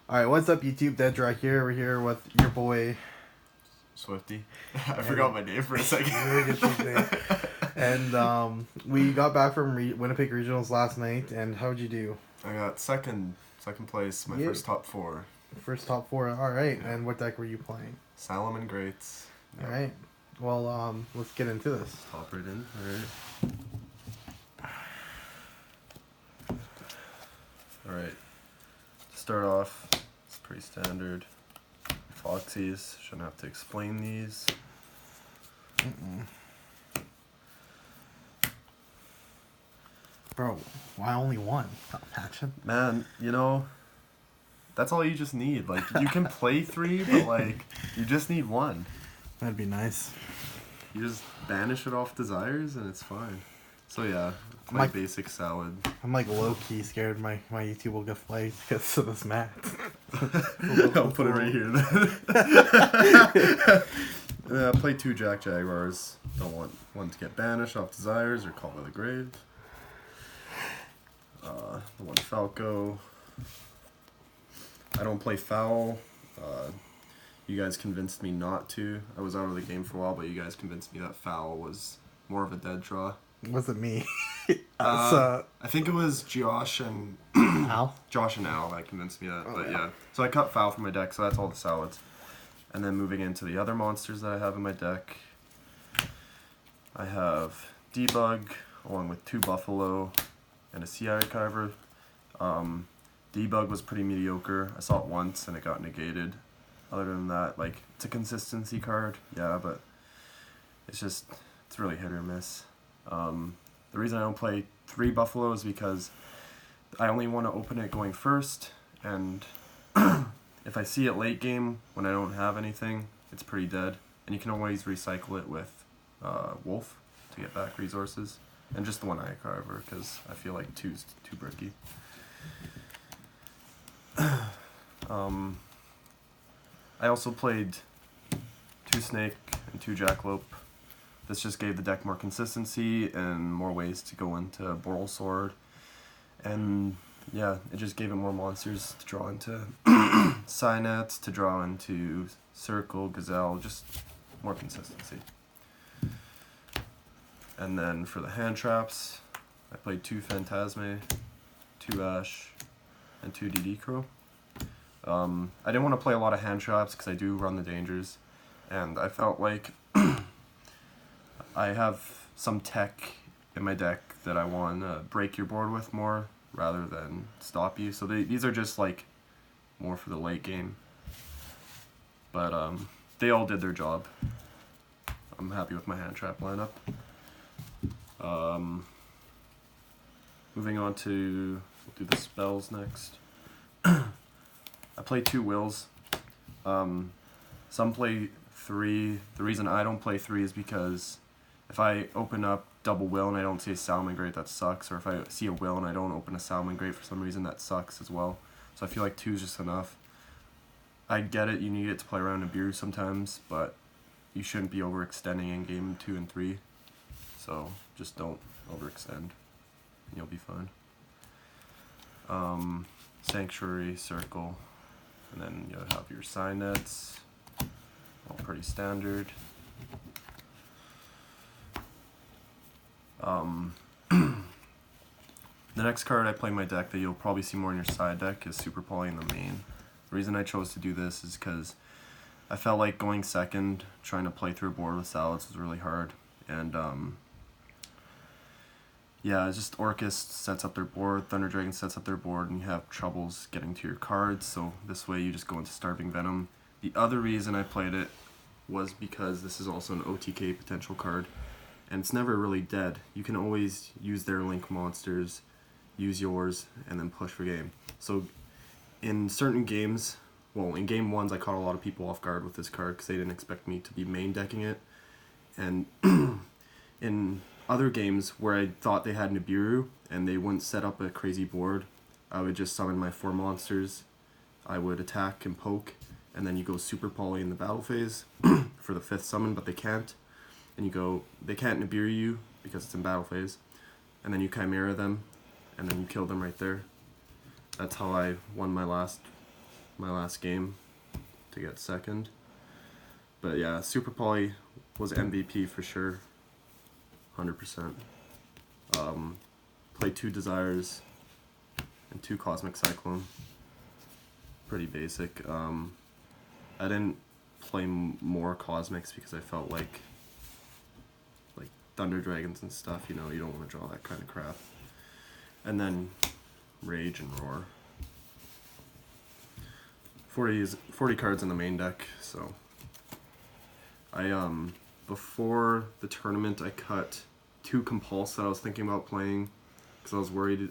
Alright, what's up YouTube? Dedra here. We're here with your boy Swifty. I forgot my name for a second. And we got back from Winnipeg Regionals last night, and how'd you do? I got second place, my first top four. First top four, alright. And what deck were you playing? Salamangreat. Yep. Alright. Well, let's get into this. Hop right in. Alright. To start off, it's pretty standard. Foxies, shouldn't have to explain these. Bro, why only one? Stop matching. Man, you know, that's all you just need. Like, you can play three, but like, you just need one. That'd be nice. You just banish it off desires and it's fine. So yeah, my basic salad. I'm like low-key scared my YouTube will get flagged because of this mat. I'll put it right here then. Play 2 Jack Jaguars. Don't want one to get banished off desires or called by the grave. The 1 Falco. I don't play foul. You guys convinced me not to. I was out of the game for a while, but you guys convinced me that foul was more of a dead draw. It wasn't me. I think it was Josh and Al? Josh and Al that convinced me that. Yeah. So I cut foul from my deck, so that's all the salads. And then moving into the other monsters that I have in my deck, I have Debug, along with 2 Buffalo and a Sea Archiver. Debug was pretty mediocre. I saw it once and it got negated. Other than that, like, it's a consistency card, yeah, but it's really hit or miss. The reason I don't play 3 Buffalo is because I only want to open it going first, and if I see it late game when I don't have anything, it's pretty dead. And you can always recycle it with Wolf to get back resources, and just the 1 Eye Carver because I feel like 2's too bricky. I also played 2 Snake and 2 Jackalope. This just gave the deck more consistency and more ways to go into Boral Sword. And yeah, it just gave it more monsters to draw into Synets, to draw into Circle, Gazelle, just more consistency. And then for the hand traps, I played 2 Phantasme, 2 Ash, and 2 DD Crow. I didn't want to play a lot of hand traps because I do run the dangers, and I felt like I have some tech in my deck that I want to break your board with more rather than stop you. So these are just like more for the late game, but they all did their job. I'm happy with my hand trap lineup. Moving on to, we'll do the spells next. I play 2 Wills. Some play 3. The reason I don't play 3 is because if I open up double Will and I don't see a Salamangreat, that sucks. Or if I see a Will and I don't open a Salamangreat for some reason, that sucks as well. So I feel like 2 is just enough. I get it, you need it to play around Nibiru sometimes, but you shouldn't be overextending in game 2 and 3. So just don't overextend, and you'll be fine. Sanctuary, Circle, and then you'll have your Synets, all pretty standard. The next card I play in my deck that you'll probably see more in your side deck is Super Poly in the main. The reason I chose to do this is because I felt like going second, trying to play through a board with salads was really hard. And yeah, it's just Orcus sets up their board, Thunder Dragon sets up their board, and you have troubles getting to your cards, so this way you just go into Starving Venom. The other reason I played it was because this is also an OTK potential card, and it's never really dead. You can always use their link monsters, use yours, and then push for game. So in certain games, well, in game 1s I caught a lot of people off guard with this card because they didn't expect me to be main decking it, and in other games where I thought they had Nibiru and they wouldn't set up a crazy board, I would just summon my 4 monsters, I would attack and poke, and then you go Super Poly in the battle phase for the 5th summon, but they can't. And you go, they can't Nibiru you because it's in battle phase, and then you Chimera them, and then you kill them right there. That's how I won my last my last game to get second. But yeah, Super Poly was MVP for sure, 100%. Played 2 Desires and 2 Cosmic Cyclone. Pretty basic. I didn't play more Cosmics because I felt like Thunder Dragons and stuff, you know, you don't want to draw that kind of crap. And then Rage and Roar. 40 cards in the main deck, so I before the tournament I cut 2 Compulse that I was thinking about playing because I was worried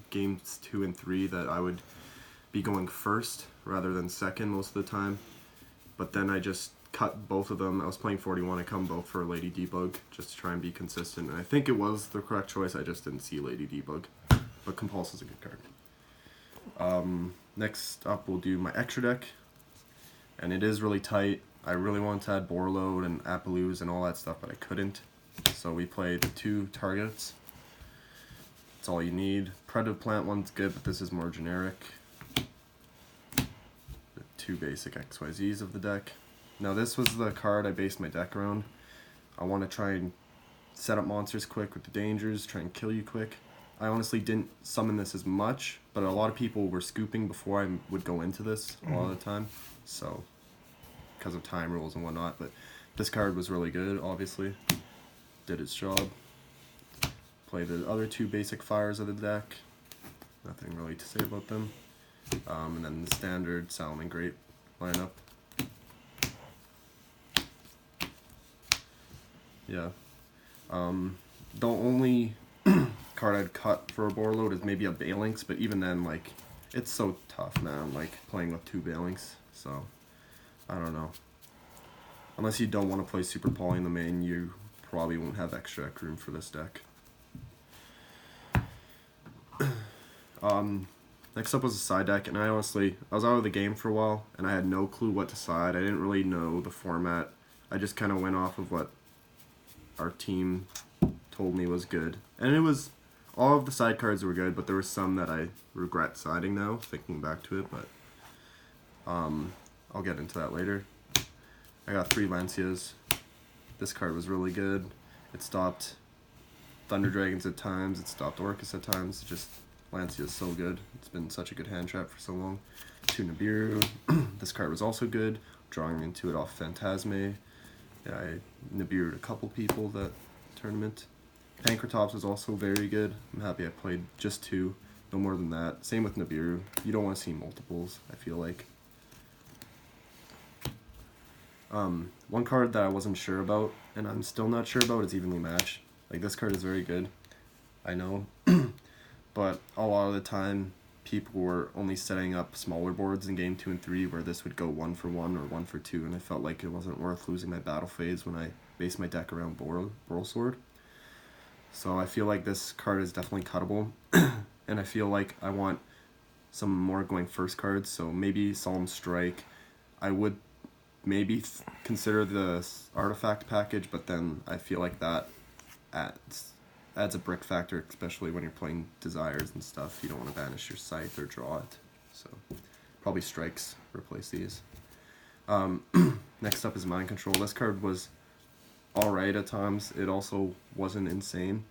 games 2 and 3 that I would be going first rather than second most of the time. But then I just cut both of them. I was playing 41. I cut them both for Lady Debug just to try and be consistent. And I think it was the correct choice. I just didn't see Lady Debug. But Compulse is a good card. Next up, we'll do my extra deck. And it is really tight. I really wanted to add Borload and Appaloos and all that stuff, but I couldn't. So we played the 2 targets. That's all you need. Predative Plant one's good, but this is more generic. The 2 basic XYZs of the deck. Now this was the card I based my deck around. I want to try and set up monsters quick with the dangers, try and kill you quick. I honestly didn't summon this as much, but a lot of people were scooping before I would go into this a lot of the time. So, because of time rules and whatnot, but this card was really good, obviously. Did its job. Play the other 2 basic fires of the deck. Nothing really to say about them. And then the standard Salamangreat lineup. Yeah. The only card I'd cut for a Borload is maybe a Balinx, but even then, like, it's so tough, man, like, playing with 2 Balinx, so, I don't know. Unless you don't want to play Super Poly in the main, you probably won't have extra deck room for this deck. Next up was a side deck, and I was out of the game for a while, and I had no clue what to side. I didn't really know the format. I just kind of went off of what our team told me was good. And it was, all of the side cards were good, but there were some that I regret siding now, thinking back to it, but I'll get into that later. I got 3 Lancias. This card was really good. It stopped Thunder Dragons at times, it stopped Orcus at times. Just Lancia is so good. It's been such a good hand trap for so long. 2 Nibiru. This card was also good. Drawing into it off Phantasme. Yeah, I Nibiru'd a couple people that tournament. Pankratops was also very good. I'm happy I played just 2. No more than that. Same with Nibiru. You don't want to see multiples, I feel like. One card that I wasn't sure about, and I'm still not sure about, is Evenly Matched. Like, this card is very good. I know. But a lot of the time, people were only setting up smaller boards in game 2 and 3 where this would go 1 for 1 or 1 for 2, and I felt like it wasn't worth losing my battle phase when I based my deck around Borlsword. So I feel like this card is definitely cuttable, and I feel like I want some more going first cards, so maybe Solemn Strike. I would maybe consider the artifact package, but then I feel like that adds a brick factor, especially when you're playing Desires and stuff. You don't want to banish your Scythe or draw it, so probably Strikes replace these. Next up is Mind Control. This card was alright at times. It also wasn't insane.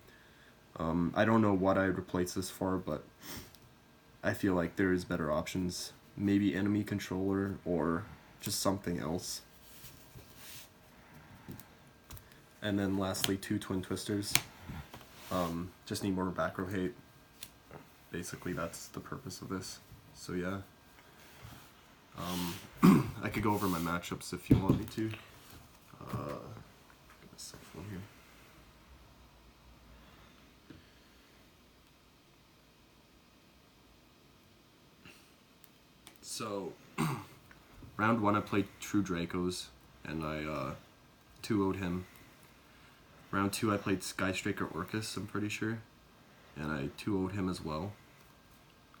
I don't know what I'd replace this for, but I feel like there is better options. Maybe Enemy Controller or just something else. And then lastly, 2 Twin Twisters. Just need more back row hate. Basically, that's the purpose of this. So yeah. I could go over my matchups if you want me to. Get my cell phone here. So, round 1 I played True Dracos, and I 2-0'd him. Round 2 I played Skystriker Orcus, I'm pretty sure, and I 2-0'd him as well.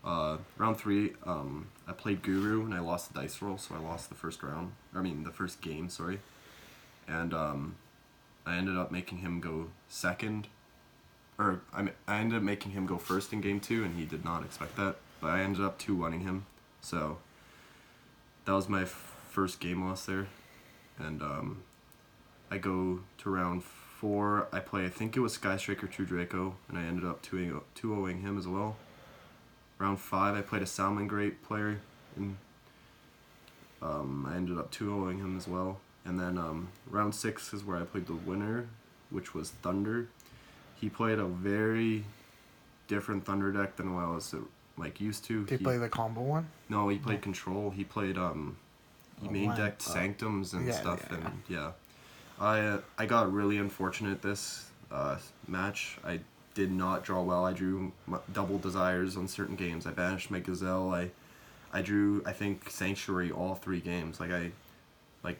Round 3, I played Guru, and I lost the dice roll, so I lost the first round. The first game, sorry. And I ended up making him go second. Or, I ended up making him go first in game 2, and he did not expect that. But I ended up 2-1-ing him. So, that was my first game loss there, and I go to round 4. I play, I think it was Sky Striker 2 Draco, and I ended up 2-0ing him as well. Round 5, I played a Salamangreat player, and I ended up 2-0ing him as well. And then round 6 is where I played the winner, which was Thunder. He played a very different Thunder deck than what I was used to. Did he play the combo one? No, he played Control. He played he main decked Sanctums and stuff, and yeah. I got really unfortunate this match. I did not draw well. I drew double Desires on certain games. I banished my Gazelle. I drew, I think, Sanctuary all 3 games. I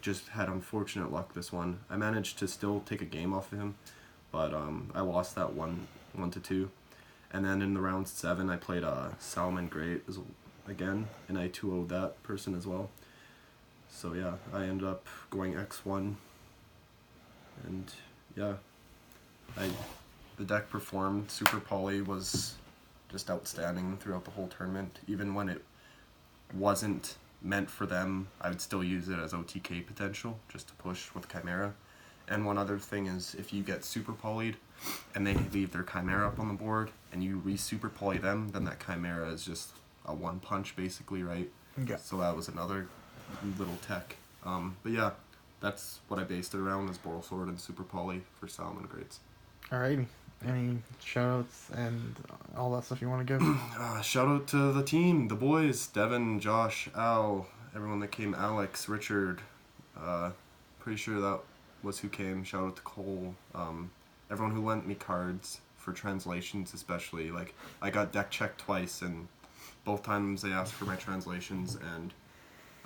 just had unfortunate luck this one. I managed to still take a game off of him, but I lost that 1-2. And then in the round 7, I played Salamangreat again, and I 2-0'd that person as well. So yeah, I ended up going X1, and yeah, the deck performed. Super Poly was just outstanding throughout the whole tournament. Even when it wasn't meant for them, I would still use it as OTK potential, just to push with Chimera. And one other thing is, if you get super polyed and they leave their Chimera up on the board and you re-super poly them, then that Chimera is just a 1-punch basically, right? Yeah. So that was another little tech. But yeah, that's what I based it around, is Boral Sword and super poly for Salamangreats. Alrighty. Any shoutouts and all that stuff you want to give? Shout out to the team, the boys, Devin, Josh, Al, everyone that came, Alex, Richard, pretty sure that was who came. Shout out to Cole, everyone who lent me cards for translations, especially. Like, I got deck checked twice, and both times they asked for my translations, and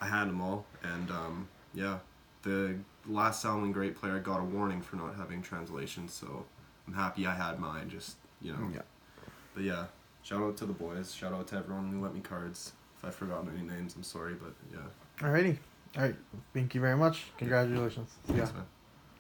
I had them all. And yeah, the last Salamangreat player got a warning for not having translations, so I'm happy I had mine, just, you know. Yeah. But yeah, shout out to the boys. Shout out to everyone who lent me cards. If I've forgotten any names, I'm sorry, but yeah. Alrighty. Alright. Thank you very much. Congratulations. See ya. Thanks, man.